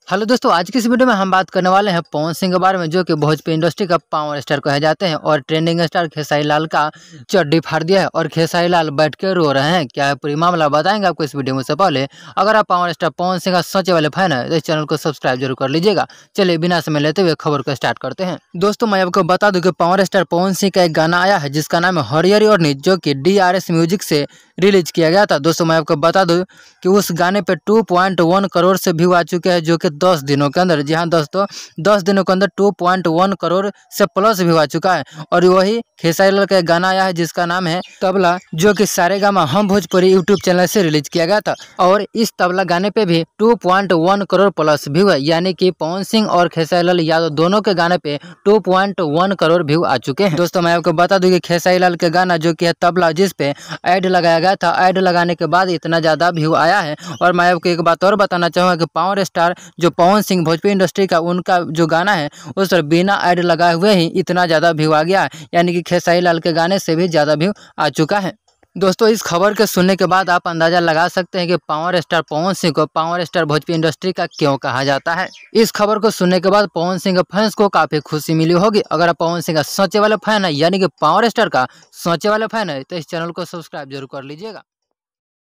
Hello दोस्तों, आज की इस वीडियो में हम बात करने वाले हैं पवन सिंह के बारे में, जो कि भोजपुरी इंडस्ट्री का पावर स्टार कहे जाते हैं और ट्रेंडिंग स्टार खेसारी लाल का चड्डी फाड़ दिया है और खेसारी लाल बैठ के रो रहे हैं। क्या है पूरी मामला बताएंगे आपको इस वीडियो में। से पहले अगर आप पावर स्टार पवन सिंह का सच्चे वाले फैन है तो इस चैनल को सब्सक्राइब जरूर कर लीजिएगा। चलिए बिना समय लेते हुए खबर को स्टार्ट करते हैं। दोस्तों मैं आपको बता दूं कि पावर स्टार पवन सिंह का एक गाना आया है जिसका नाम है हरियरी और नीच, जो कि DRS म्यूजिक से रिलीज किया गया था। दोस्तों मैं आपको बता दूं कि उस गाने पे 2.1 करोड़ से व्यू आ चुके हैं, जो कि 10 दिनों के अंदर, जी हाँ दोस्तों 10 दिनों के अंदर 2.1 करोड़ से प्लस व्यू आ चुका है। और वही खेसारी लाल का एक गाना आया है जिसका नाम है तबला, जो कि सारेगामा हम भोजपुरी यूट्यूब चैनल से रिलीज किया गया था। और इस तबला गाने पे भी 2.1 करोड़ प्लस व्यू है, यानी कि पवन सिंह और खेसारी लाल यादव दोनों के गाने पे 2.1 करोड़ व्यू आ चुके हैं। दोस्तों मैं आपको बता दूं कि खेसारी लाल के गाना जो कि है तबला, जिस पे ऐड लगाया गया था, ऐड लगाने के बाद इतना ज़्यादा व्यू आया है। और मैं आपको एक बात और बताना चाहूँगा कि पावर स्टार जो पवन सिंह भोजपुरी इंडस्ट्री का उनका जो गाना है उस पर बिना ऐड लगाए हुए ही इतना ज़्यादा व्यू आ गया है, यानी कि खेसारी लाल के गाने से भी ज़्यादा व्यू आ चुका है। दोस्तों इस खबर के सुनने के बाद आप अंदाजा लगा सकते हैं कि पावर स्टार पवन सिंह को पावर स्टार भोजपुरी इंडस्ट्री का क्यों कहा जाता है। इस खबर को सुनने के बाद पवन सिंह के फैंस को काफी खुशी मिली होगी। अगर आप पवन सिंह का सच्चे वाले फैन है, यानी कि पावर स्टार का सच्चे वाले फैन है, तो इस चैनल को सब्सक्राइब जरूर कर लीजिएगा।